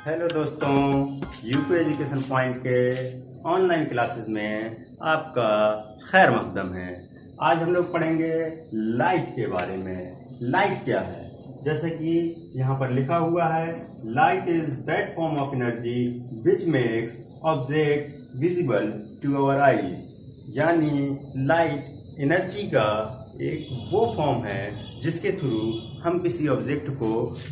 Hello दोस्तों, UP education point के online classes में आपका खैर मकदम है। आज हम लोग पढ़ेंगे लाइट के बारे में। लाइट क्या है? जैसे कि यहाँ पर लिखा हुआ है, light is that form of energy which makes object visible to our eyes. यानी लाइट एनर्जी का एक वो फॉर्म है जिसके थ्रू हम किसी ऑब्जेक्ट को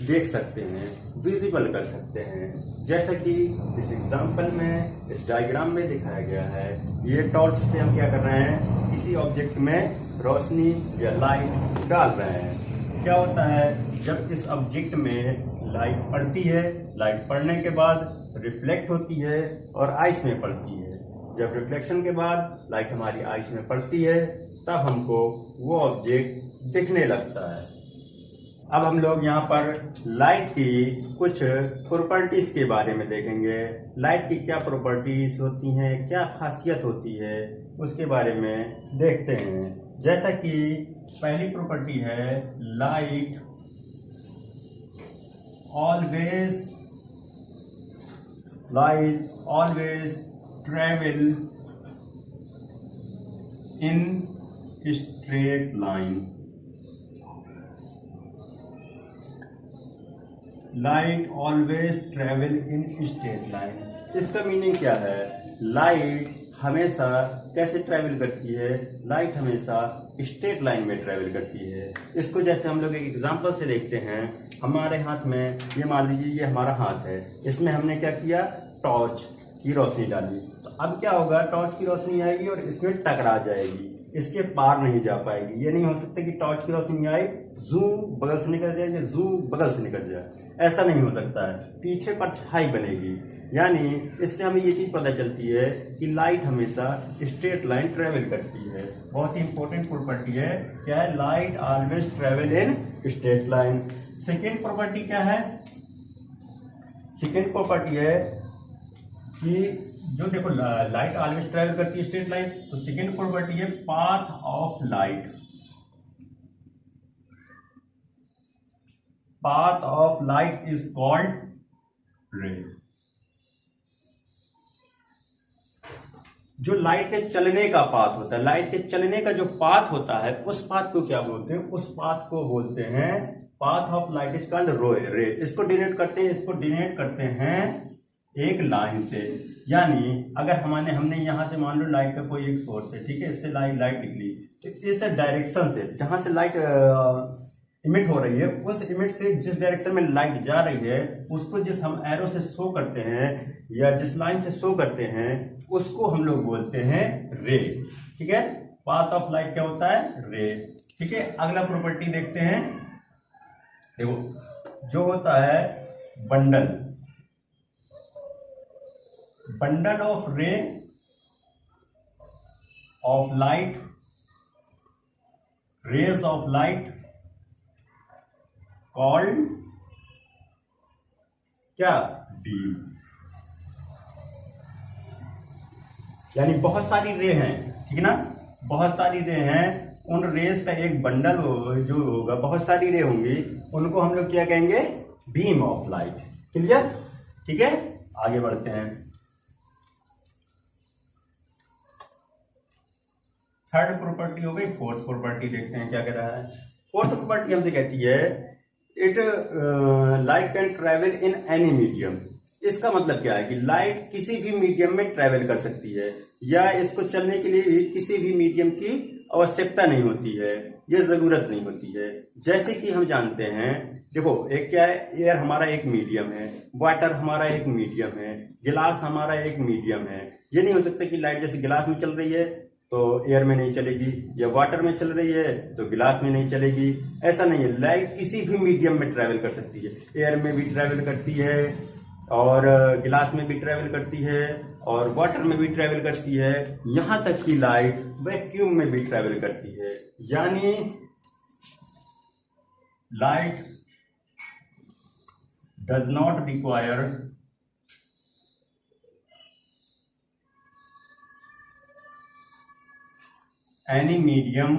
देख सकते हैं, विजिबल कर सकते हैं। जैसा कि इस एग्जांपल में, इस डायग्राम में दिखाया गया है, ये टॉर्च से हम क्या कर रहे हैं, किसी ऑब्जेक्ट में रोशनी या लाइट डाल रहे हैं। क्या होता है, जब इस ऑब्जेक्ट में लाइट पड़ती है, लाइट पड़ने के बाद रिफ्लेक्ट होती है और आइस में पड़ती है। जब रिफ्लेक्शन के बाद लाइट हमारी आइस में पड़ती है, तब हमको वो ऑब्जेक्ट दिखने लगता है। अब हम लोग यहाँ पर लाइट की कुछ प्रॉपर्टीज के बारे में देखेंगे। लाइट की क्या प्रॉपर्टीज होती हैं, क्या खासियत होती है, उसके बारे में देखते हैं। जैसा कि पहली प्रॉपर्टी है, light always travel in straight line. Light always travel in straight line. इसका मीनिंग क्या है? लाइट हमेशा कैसे ट्रेवल करती है? लाइट हमेशा स्ट्रेट लाइन में ट्रेवल करती है। इसको जैसे हम लोग एक एग्जांपल से देखते हैं। हमारे हाथ में, ये मान लीजिए ये हमारा हाथ है, इसमें हमने क्या किया, टॉर्च की रोशनी डाली। तो अब क्या होगा, टॉर्च की रोशनी आएगी और इसमें टकरा जाएगी, इसके पार नहीं जा पाएगी। ये नहीं हो सकता कि टॉर्च की रोशनी आई, जू बगल से निकल जाए या जू बगल से निकल जाए, ऐसा नहीं हो सकता है। पीछे परछाई बनेगी। यानी इससे हमें ये चीज पता चलती है कि लाइट हमेशा स्ट्रेट लाइन ट्रेवल करती है। बहुत ही इंपॉर्टेंट प्रॉपर्टी है। क्या है? Light always travel in straight line. Second property क्या है? सेकेंड प्रॉपर्टी है कि जो देखो, लाइट ऑलवेज ट्रेवल करती है स्ट्रेट लाइन, तो सेकेंड प्रॉपर्टी है path of light. Path of light is called रे। जो लाइट के चलने का पाथ होता है, लाइट के चलने का जो पाथ होता है, उस पाथ को क्या बोलते हैं? उस पाथ को बोलते हैं path of light is called रे। इसको डिनोट करते हैं एक लाइन से। यानी अगर हमने यहां से, मान लो लाइट का कोई एक सोर्स है, ठीक है, इससे लाइट निकली, तो इस डायरेक्शन से, जहां से लाइट इमिट हो रही है, उस इमिट से जिस डायरेक्शन में लाइट जा रही है, उसको जिस हम एरो से शो करते हैं या जिस लाइन से शो करते हैं, उसको हम लोग बोलते हैं रे। ठीक है, पाथ ऑफ लाइट क्या होता है? रे। ठीक है, अगला प्रॉपर्टी देखते हैं। देखो, जो होता है bundle of ray of light, rays of light called क्या? बीम। यानी बहुत सारी रे हैं, ठीक है ना, बहुत सारी रे हैं। उन रेस का एक बंडल जो होगा, बहुत सारी रे होंगी, उनको हम लोग क्या कहेंगे? Beam of light. क्लियर? ठीक है, आगे बढ़ते हैं। थर्ड प्रॉपर्टी हो गई। फोर्थ प्रॉपर्टी देखते हैं क्या कह रहा है। फोर्थ प्रॉपर्टी हमसे कहती है, it light can travel in any medium. इसका मतलब क्या है कि लाइट किसी भी मीडियम में ट्रेवल कर सकती है, या इसको चलने के लिए भी किसी भी मीडियम की आवश्यकता नहीं होती है, ये जरूरत नहीं होती है। जैसे कि हम जानते हैं, देखो, एक क्या है, एयर हमारा एक मीडियम है, वाटर हमारा एक मीडियम है, गिलास हमारा एक मीडियम है। ये नहीं हो सकता कि लाइट जैसे गिलास में चल रही है तो एयर में नहीं चलेगी, या वाटर में चल रही है तो गिलास में नहीं चलेगी। ऐसा नहीं है, लाइट किसी भी मीडियम में ट्रेवल कर सकती है। एयर में भी ट्रेवल करती है, और गिलास में भी ट्रेवल करती है, और वाटर में भी ट्रेवल करती है, यहां तक कि लाइट वैक्यूम में भी ट्रेवल करती है। यानी light does not require any medium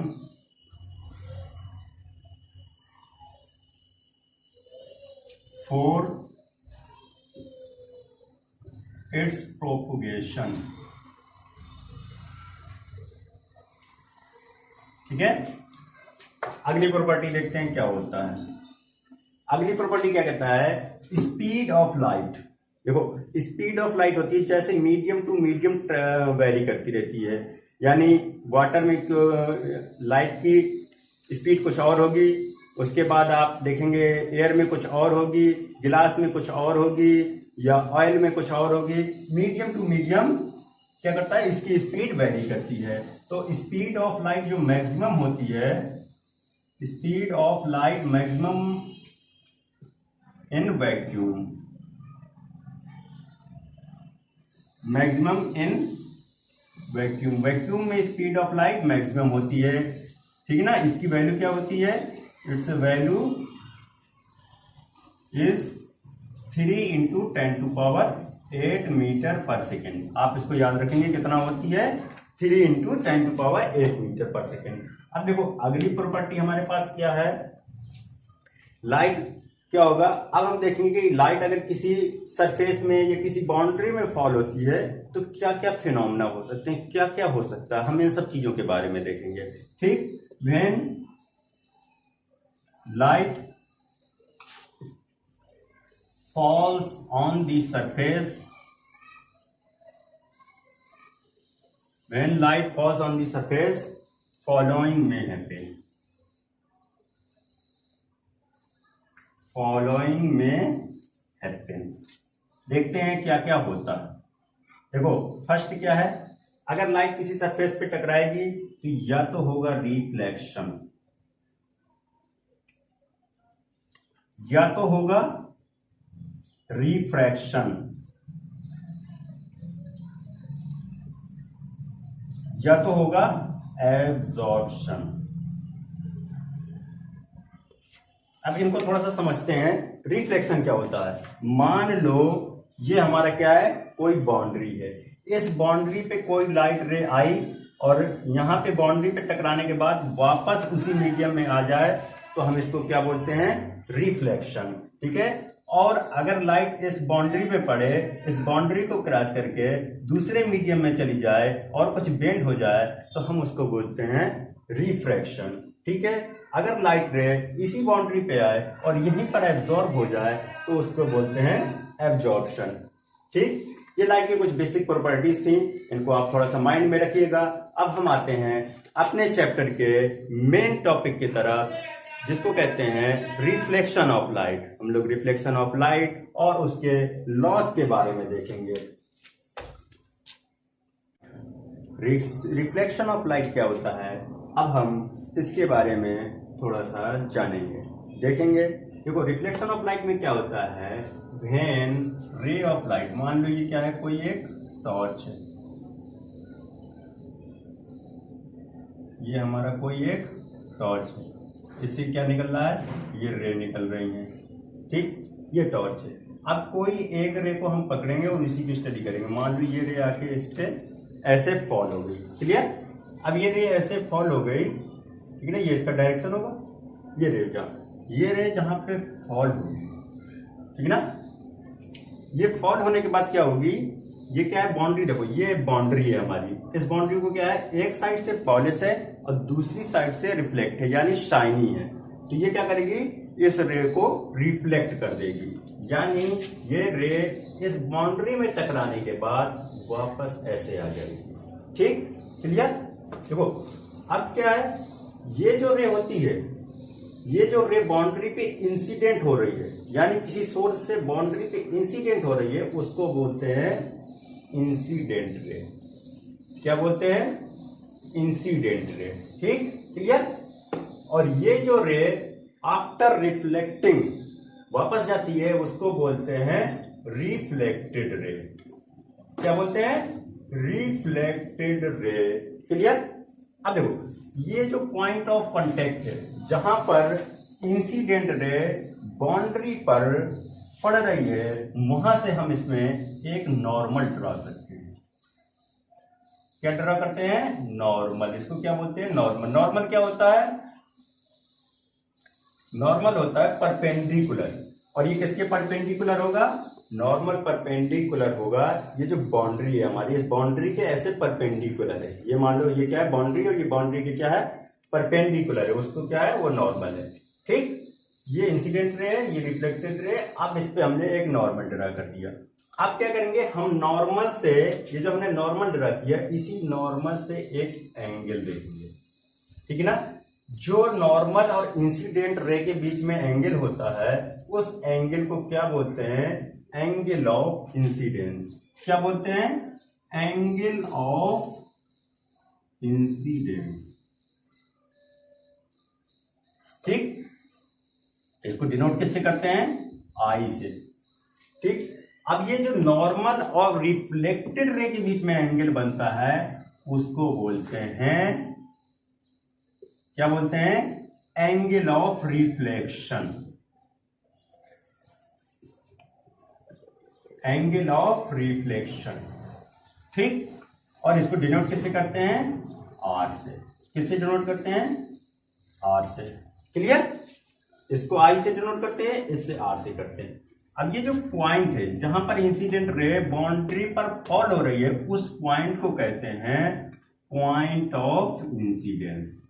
for it's propagation. ठीक है, अगली प्रॉपर्टी देखते हैं क्या होता है। अगली प्रॉपर्टी क्या कहता है, स्पीड ऑफ लाइट। देखो स्पीड ऑफ लाइट होती है जैसे मीडियम टू मीडियम वेरी करती रहती है, यानी वाटर में लाइट की स्पीड कुछ और होगी, उसके बाद आप देखेंगे एयर में कुछ और होगी, गिलास में कुछ और होगी, या ऑयल में कुछ और होगी। मीडियम टू मीडियम क्या करता है, इसकी स्पीड वेरी करती है। तो स्पीड ऑफ लाइट जो मैक्सिमम होती है, speed of light maximum in vacuum, maximum in vacuum, vacuum में स्पीड ऑफ लाइट मैक्सिमम होती है। ठीक है ना, इसकी वैल्यू क्या होती है, इट्स वैल्यू इज 3 × 10⁸ मीटर पर सेकेंड। आप इसको याद रखेंगे कितना होती है, 3 × 10⁸ मीटर पर सेकेंड। अब देखो अगली प्रॉपर्टी हमारे पास क्या है, लाइट क्या होगा। अब हम देखेंगे कि लाइट अगर किसी सरफेस में या किसी बाउंड्री में फॉल होती है तो क्या क्या फिनोमेना हो सकते हैं, क्या क्या हो सकता है, हम इन सब चीजों के बारे में देखेंगे। ठीक, when light falls on the surface, when light falls on the surface following में हैपन, फॉलोइंग में हैपन। देखते हैं क्या क्या होता है। देखो फर्स्ट क्या है, अगर लाइट किसी सरफेस पे टकराएगी तो या तो होगा रिफ्लेक्शन, या तो होगा रिफ्रैक्शन, या तो होगा एब्जॉर्प्शन। अब इनको थोड़ा सा समझते हैं। रिफ्लेक्शन क्या होता है, मान लो ये हमारा क्या है, कोई बाउंड्री है, इस बाउंड्री पे कोई लाइट रे आई और यहां पे बाउंड्री पे टकराने के बाद वापस उसी मीडियम में आ जाए तो हम इसको क्या बोलते हैं, रिफ्लेक्शन। ठीक है, और अगर लाइट इस बाउंड्री पे पड़े, इस बाउंड्री को क्रॉस करके दूसरे मीडियम में चली जाए और कुछ बेंड हो जाए तो हम उसको बोलते हैं रिफ्रैक्शन। ठीक है, अगर लाइट रे इसी बाउंड्री पे आए और यहीं पर एब्जॉर्ब हो जाए तो उसको बोलते हैं एब्जॉर्प्शन। ठीक, ये लाइट की कुछ बेसिक प्रॉपर्टीज थी, इनको आप थोड़ा सा माइंड में रखिएगा। अब हम आते हैं अपने चैप्टर के मेन टॉपिक की तरफ, जिसको कहते हैं रिफ्लेक्शन ऑफ लाइट। हम लोग रिफ्लेक्शन ऑफ लाइट और उसके लॉस के बारे में देखेंगे। रिफ्लेक्शन ऑफ लाइट क्या होता है, अब हम इसके बारे में थोड़ा सा जानेंगे, देखेंगे। देखो रिफ्लेक्शन ऑफ लाइट में क्या होता है, व्हेन रे ऑफ लाइट, मान लो ये क्या है, कोई एक टॉर्च है, ये हमारा कोई एक टॉर्च है, इससे क्या निकल रहा है, ये रे निकल रही है। ठीक, ये टॉर्च है। अब कोई एक रे को हम पकड़ेंगे और इसी की स्टडी करेंगे। मान लो ये रे आके इस पे ऐसे फॉल हो गई, क्लियर। अब ये रे ऐसे फॉल हो गई, ठीक है ना, ये इसका डायरेक्शन होगा, ये रे क्या, ये रे जहां पे फॉल होगी, ठीक है ना, ये फॉल होने के बाद क्या होगी, ये क्या है, बाउंड्री। देखो ये बाउंड्री है हमारी, इस बाउंड्री को क्या है, एक साइड से पॉलिश है और दूसरी साइड से रिफ्लेक्ट है, यानी शाइनी है। तो ये क्या करेगी, इस रे को रिफ्लेक्ट कर देगी, यानी ये रे इस बाउंड्री में टकराने के बाद वापस ऐसे आ जाएगी। ठीक, क्लियर। देखो अब क्या है, ये जो रे होती है, ये जो रे बाउंड्री पे इंसिडेंट हो रही है, यानी किसी सोर्स से बाउंड्री पे इंसिडेंट हो रही है, उसको बोलते हैं इंसिडेंट रे। क्या बोलते हैं, इंसिडेंट रे। ठीक, क्लियर। और ये जो रे आफ्टर रिफ्लेक्टिंग वापस जाती है, उसको बोलते हैं रिफ्लेक्टेड रे। क्या बोलते हैं, रिफ्लेक्टेड रे। क्लियर। अब देखो ये जो पॉइंट ऑफ कांटेक्ट है, जहां पर इंसिडेंट रे बाउंड्री पर पड़ रही है, वहां से हम इसमें एक नॉर्मल ड्रॉ करते हैं। क्या ड्रॉ करते हैं, नॉर्मल। इसको क्या बोलते हैं, नॉर्मल। नॉर्मल क्या होता है, नॉर्मल होता है परपेंडिकुलर। और ये किसके परपेंडिकुलर होगा, नॉर्मल परपेंडिकुलर होगा, ये जो बाउंड्री है हमारी, इस बाउंड्री के ऐसे परपेंडिकुलर है, ये मान लो ये क्या है बाउंड्री, और ये बाउंड्री के क्या है परपेंडिकुलर है, उसको क्या है वो नॉर्मल है। ठीक, ये इंसिडेंट रे है, ये रिफ्लेक्टेड रे। अब इस पे हमने एक नॉर्मल ड्रा कर दिया। अब क्या करेंगे हम नॉर्मल से, ये जो हमने नॉर्मल ड्रा किया, इसी नॉर्मल से एक एंगल देखेंगे। ठीक है ना, जो नॉर्मल और इंसिडेंट रे के बीच में एंगल होता है उस एंगल को क्या बोलते हैं, एंगल ऑफ इंसिडेंस। क्या बोलते हैं, एंगल ऑफ इंसिडेंस। ठीक, इसको डिनोट किससे करते हैं, आई से। ठीक, अब ये जो नॉर्मल और रिफ्लेक्टेड रे के बीच में एंगल बनता है उसको बोलते हैं, क्या बोलते हैं, angle of reflection. Angle of reflection. ठीक, और इसको डिनोट किससे करते हैं, आर से। किससे डिनोट करते हैं, आर से। क्लियर, इसको आई से डिनोट करते हैं, इससे आर से करते हैं। अब ये जो पॉइंट है जहां पर इंसिडेंट रे बाउंड्री पर फॉल हो रही है उस पॉइंट को कहते हैं पॉइंट ऑफ इंसिडेंस।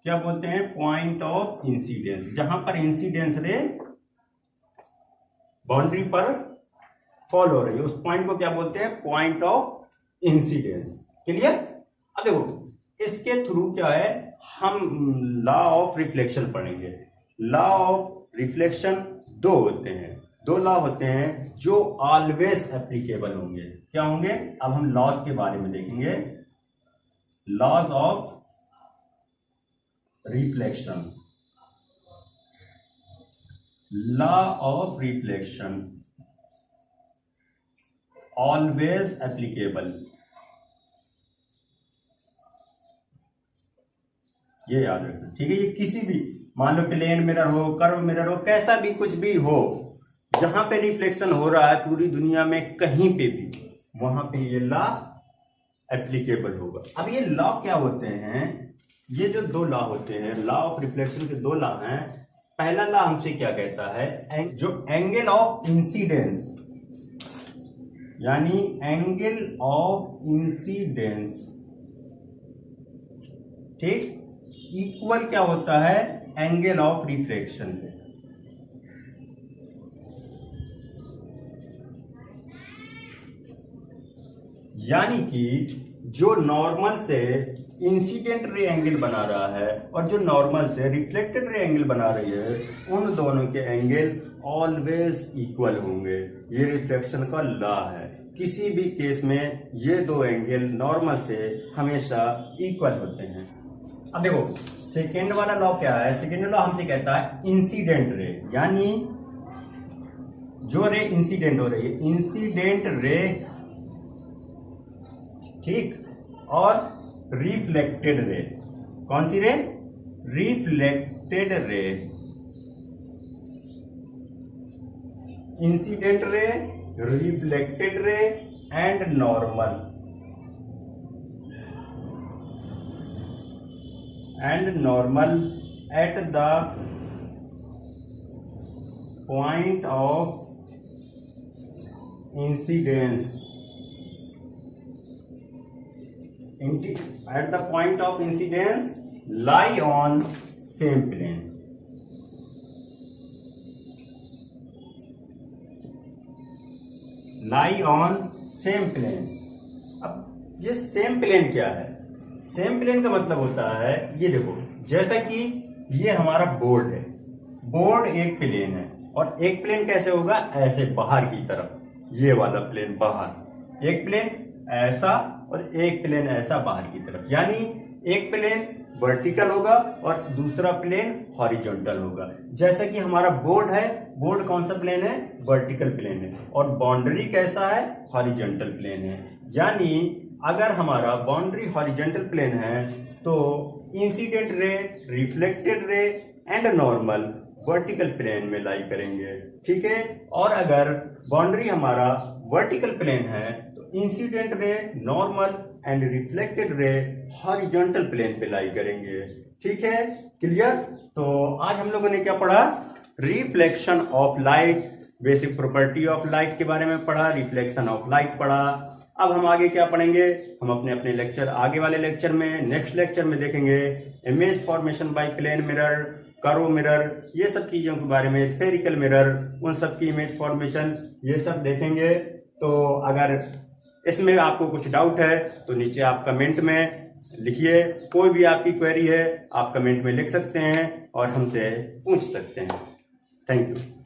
क्या बोलते हैं, पॉइंट ऑफ इंसिडेंस। जहां पर इंसिडेंस रे बाउंड्री पर फॉल हो रही है उस पॉइंट को क्या बोलते हैं, पॉइंट ऑफ इंसिडेंस। क्लियर। अब देखो इसके थ्रू क्या है, हम लॉ ऑफ रिफ्लेक्शन पढ़ेंगे। लॉ ऑफ रिफ्लेक्शन दो होते हैं, दो लॉ होते हैं जो ऑलवेज एप्लीकेबल होंगे। क्या होंगे, अब हम लॉज के बारे में देखेंगे। Laws of reflection, law of reflection always applicable, ये याद रखना। ठीक है, ये किसी भी मान लो प्लेन मिरर हो, कर्व मिरर हो, कैसा भी कुछ भी हो, जहां पे रिफ्लेक्शन हो रहा है पूरी दुनिया में कहीं पे भी, वहां पे ये लॉ एप्लीकेबल होगा। अब ये लॉ क्या होते हैं, ये जो दो लॉ होते हैं, लॉ ऑफ रिफ्लेक्शन के दो लॉ हैं। पहला लॉ हमसे क्या कहता है, जो एंगल ऑफ इंसिडेंस, यानी एंगल ऑफ इंसिडेंस, ठीक, इक्वल क्या होता है, एंगल ऑफ रिफ्लेक्शन पे। यानी कि जो नॉर्मल से इंसिडेंट रे एंगल बना रहा है और जो नॉर्मल से रिफ्लेक्टेड रे एंगल बना रही है, उन दोनों के एंगल ऑलवेज इक्वल होंगे। ये रिफ्लेक्शन का लॉ है। किसी भी केस में ये दो एंगल नॉर्मल से हमेशा इक्वल होते हैं। अब देखो सेकेंड वाला लॉ क्या है, सेकेंड लॉ हमसे कहता है इंसिडेंट रे, यानी जो रे इंसिडेंट हो रही है, इंसिडेंट रे, ठीक, और रिफ्लेक्टेड रे। कौन सी रे, reflected ray. Incident ray, reflected ray and normal, and normal at the point of incidence, at the point of incidence lie on same plane। lie on same plane। अब ये same plane क्या है, same plane का मतलब होता है, ये देखो जैसा कि ये हमारा बोर्ड है, बोर्ड एक प्लेन है, और एक प्लेन कैसे होगा, ऐसे बाहर की तरफ, ये वाला प्लेन बाहर, एक प्लेन ऐसा और एक प्लेन ऐसा बाहर की तरफ, यानी एक प्लेन वर्टिकल होगा और दूसरा प्लेन हॉरिजॉन्टल होगा। जैसा कि हमारा बोर्ड है, बोर्ड कौन सा प्लेन है, वर्टिकल प्लेन है, और बाउंड्री कैसा है, हॉरिजॉन्टल प्लेन है। यानी अगर हमारा बाउंड्री हॉरिजॉन्टल प्लेन है तो इंसिडेंट रे, reflected ray and normal vertical plane में लाई करेंगे। ठीक है, और अगर बाउंड्री हमारा वर्टिकल प्लेन है तो incident ray, normal and reflected ray horizontal plane पे लाई करेंगे। ठीक है, क्लियर। तो आज हम लोगों ने क्या पढ़ा, reflection of light basic property of light के बारे में पढ़ा, रिफ्लेक्शन ऑफ लाइट पढ़ा। अब हम आगे क्या पढ़ेंगे, हम अपने अपने लेक्चर आगे वाले लेक्चर में, नेक्स्ट लेक्चर में देखेंगे image formation by plane mirror, curve mirror, ये सब चीज़ों के बारे में, स्फेरिकल मिरर, उन सब की इमेज फॉर्मेशन, ये सब देखेंगे। तो अगर इसमें आपको कुछ डाउट है तो नीचे आप कमेंट में लिखिए, कोई भी आपकी क्वेरी है आप कमेंट में लिख सकते हैं और हमसे पूछ सकते हैं। Thank you.